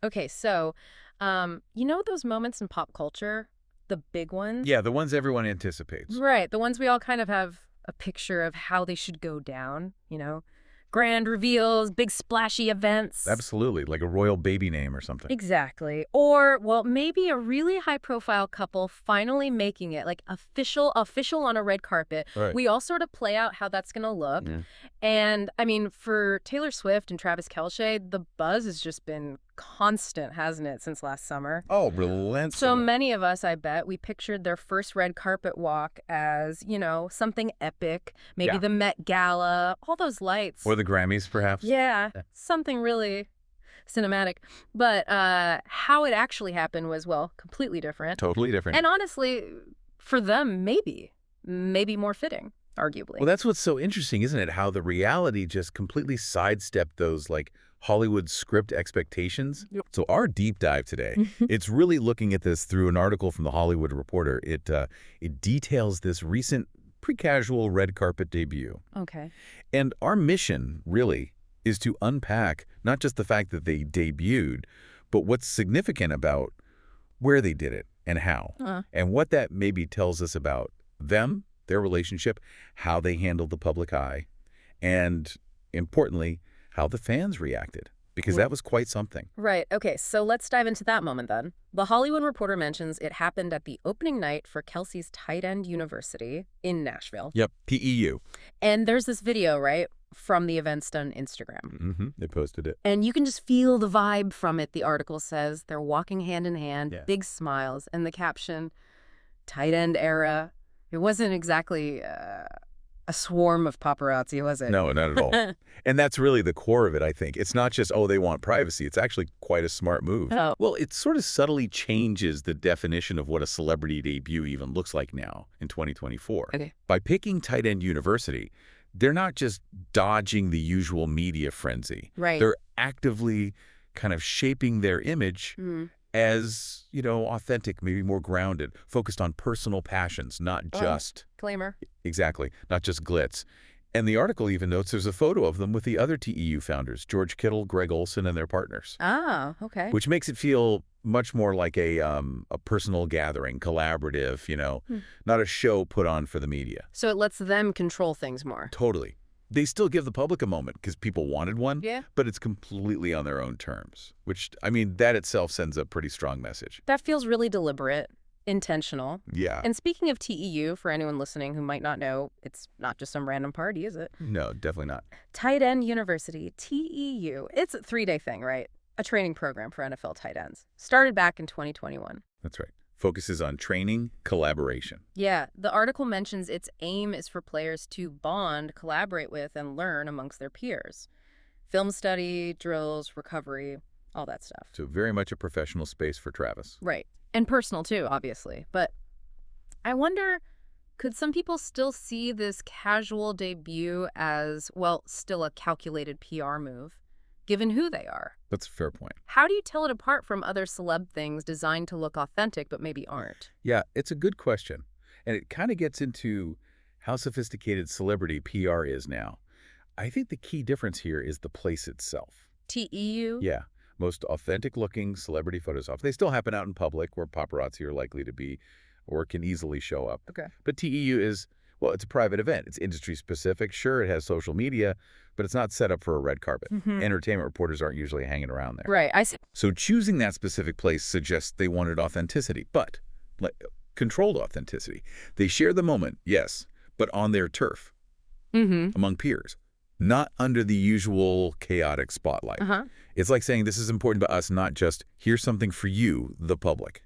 Okay, so, those moments in pop culture, the big ones? Yeah, the ones everyone anticipates. Right, the ones we all kind of have a picture of how they should go down, grand reveals, big splashy events. Absolutely, like a royal baby name or something. Exactly. Or, well, maybe a really high-profile couple finally making it, like official on a red carpet. Right. We all sort of play out how that's going to look. Yeah. And, I mean, for Taylor Swift and Travis Kelce, the buzz has just been constant, hasn't it, since last summer? Oh, relentless. So many of us, I bet, we pictured their first red carpet walk as, something epic. Maybe Yeah. the Met Gala, all those lights. Or the Grammys, perhaps. Yeah, something really cinematic. But how it actually happened was, well, completely different. Totally different. And honestly, for them, maybe more fitting, arguably. Well, that's what's so interesting, isn't it? How the reality just completely sidestepped those, like, Hollywood script expectations. Yep. So our deep dive today, it's really looking at this through an article from The Hollywood Reporter. It details this recent pre-casual red carpet debut. Okay. And our mission, really, is to unpack not just the fact that they debuted, but what's significant about where they did it and how, and what that maybe tells us about them, their relationship, how they handled the public eye, and, importantly, how the fans reacted, because that was quite something. Right. Okay, so let's dive into that moment then. The Hollywood Reporter mentions it happened at the opening night for Kelce's Tight End University in Nashville. Yep, PEU. And there's this video, right, from the events done on Instagram. Mm-hmm. They posted it. And you can just feel the vibe from it. The article says they're walking hand in hand, Yeah. big smiles, and the caption, tight end era. It wasn't exactly a swarm of paparazzi, was it? No, not at all. And that's really the core of it, I think. It's not just, oh, they want privacy. It's actually quite a smart move. Oh. Well, it sort of subtly changes the definition of what a celebrity debut even looks like now in 2024. Okay. By picking Tight End University, they're not just dodging the usual media frenzy. Right. They're actively kind of shaping their image as, authentic, maybe more grounded, focused on personal passions, not just... Disclaimer. Exactly, not just glitz. And the article even notes there's a photo of them with the other TEU founders, George Kittle, Greg Olson, and their partners. Ah, okay. Which makes it feel much more like a personal gathering, collaborative, not a show put on for the media. So it lets them control things more. Totally. They still give the public a moment because people wanted one, Yeah. but it's completely on their own terms, which, that itself sends a pretty strong message. That feels really deliberate, intentional. Yeah. And speaking of TEU, for anyone listening who might not know, it's not just some random party, is it? No, definitely not. Tight End University, TEU. It's a 3-day thing, right? A training program for NFL tight ends. Started back in 2021. That's right. Focuses on training, collaboration. Yeah, the article mentions its aim is for players to bond, collaborate with, and learn amongst their peers. Film study, drills, recovery, all that stuff. So very much a professional space for Travis. Right. And personal, too, obviously. But I wonder, could some people still see this casual debut as, well, still a calculated PR move, given who they are? That's a fair point. How do you tell it apart from other celeb things designed to look authentic but maybe aren't? Yeah, it's a good question. And it kind of gets into how sophisticated celebrity PR is now. I think the key difference here is the place itself. TEU? Yeah. Most authentic-looking celebrity photos off. They still happen out in public where paparazzi are likely to be or can easily show up. Okay. But TEU is, well, it's a private event. It's industry-specific. Sure, it has social media, but it's not set up for a red carpet. Entertainment reporters aren't usually hanging around there. Right, I see. So choosing that specific place suggests they wanted authenticity, but controlled authenticity. They share the moment, yes, but on their turf, among peers, not under the usual chaotic spotlight. It's like saying this is important to us, not just here's something for you, the public.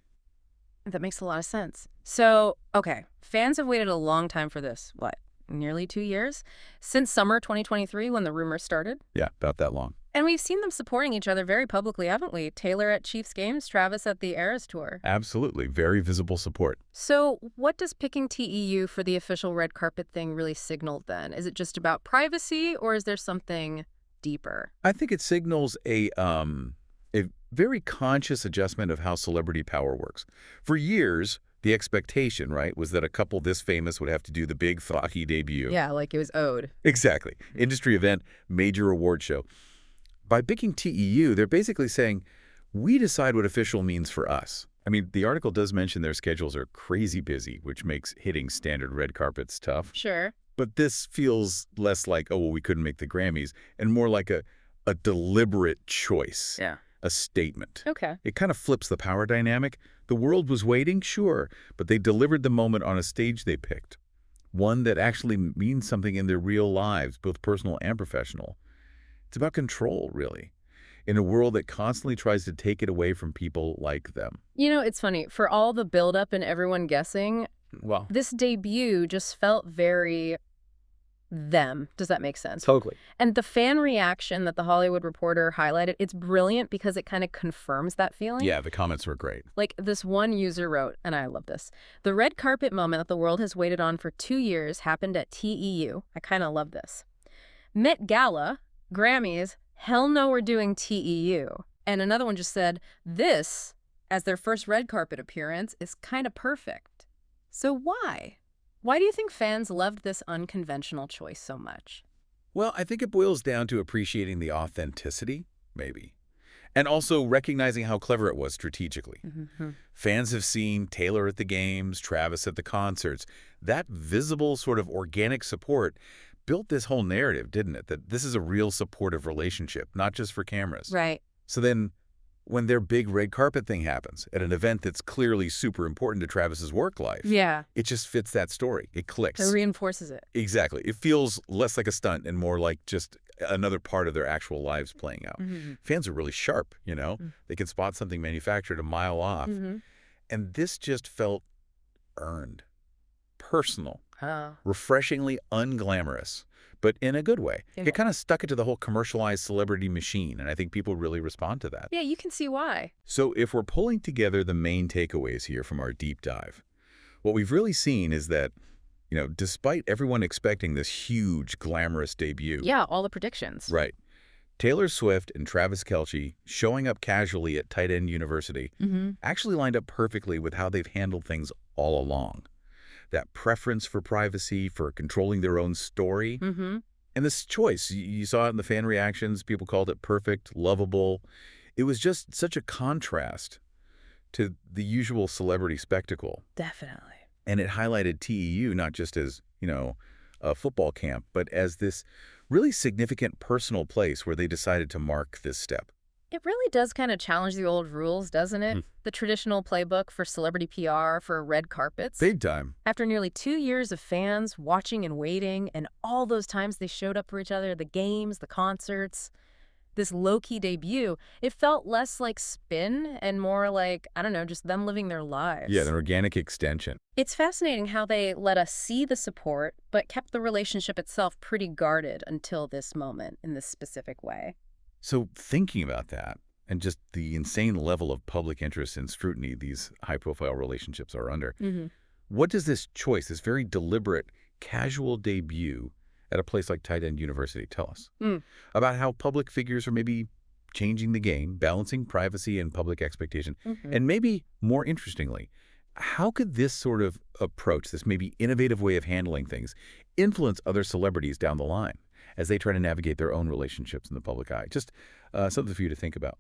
That makes a lot of sense. So, okay, fans have waited a long time for this. What, nearly 2 years? Since summer 2023 when the rumors started? Yeah, about that long. And we've seen them supporting each other very publicly, haven't we? Taylor at Chiefs games, Travis at the Eras Tour. Absolutely. Very visible support. So what does picking TEU for the official red carpet thing really signal then? Is it just about privacy or is there something deeper? I think it signals a very conscious adjustment of how celebrity power works. For years, the expectation, right, was that a couple this famous would have to do the big Faki debut. Yeah, like it was owed. Exactly. Industry event, major award show. By picking TEU, they're basically saying, We decide what official means for us. I mean, the article does mention their schedules are crazy busy, which makes hitting standard red carpets tough. Sure. But this feels less like, oh, well, we couldn't make the Grammys, and more like a deliberate choice. Yeah. A statement. Okay. It kind of flips the power dynamic. The world was waiting, sure, but they delivered the moment on a stage they picked. One that actually means something in their real lives, both personal and professional. It's about control, really, in a world that constantly tries to take it away from people like them. You know, it's funny. For all the buildup and everyone guessing, Well, this debut just felt very them. Does that make sense? totally. And the fan reaction that the Hollywood Reporter highlighted, it's brilliant because it kind of confirms that feeling. Yeah, the comments were great. Like this one user wrote, and I love this, the red carpet moment that the world has waited on for 2 years happened at TEU. I kind of love this. Met Gala, Grammys, hell no, we're doing TEU. And another one just said, this, as their first red carpet appearance, is kind of perfect. So why? Why do you think fans loved this unconventional choice so much? Well, I think it boils down to appreciating the authenticity, maybe. And also recognizing how clever it was strategically. Fans have seen Taylor at the games, Travis at the concerts. That visible sort of organic support built this whole narrative, didn't it? That this is a real supportive relationship, not just for cameras. Right. So then when their big red carpet thing happens at an event that's clearly super important to Travis's work life, Yeah. it just fits that story. It clicks. It reinforces it. Exactly. It feels less like a stunt and more like just another part of their actual lives playing out. Fans are really sharp, you know? They can spot something manufactured a mile off. And this just felt earned, personal, refreshingly unglamorous, but in a good way. Yeah. It kind of stuck it to the whole commercialized celebrity machine, and I think people really respond to that. Yeah, you can see why. So if we're pulling together the main takeaways here from our deep dive, what we've really seen is that, you know, despite everyone expecting this huge, glamorous debut. Yeah, all the predictions. Right. Taylor Swift and Travis Kelce showing up casually at Tight End University actually lined up perfectly with how they've handled things all along. That preference for privacy, for controlling their own story. And this choice, you saw it in the fan reactions. People called it perfect, lovable. It was just such a contrast to the usual celebrity spectacle. Definitely. And it highlighted TEU not just as, you know, a football camp, but as this really significant personal place where they decided to mark this step. It really does kind of challenge the old rules, doesn't it? The traditional playbook for celebrity PR for red carpets. Big time. After nearly 2 years of fans watching and waiting, and all those times they showed up for each other, the games, the concerts, this low-key debut, it felt less like spin and more like, I don't know, just them living their lives. Yeah, an organic extension. It's fascinating how they let us see the support, but kept the relationship itself pretty guarded until this moment in this specific way. So thinking about that and just the insane level of public interest and scrutiny these high-profile relationships are under, what does this choice, this very deliberate, casual debut at a place like Tight End University tell us about how public figures are maybe changing the game, balancing privacy and public expectation? And maybe more interestingly, how could this sort of approach, this maybe innovative way of handling things, influence other celebrities down the line as they try to navigate their own relationships in the public eye? Just something for you to think about.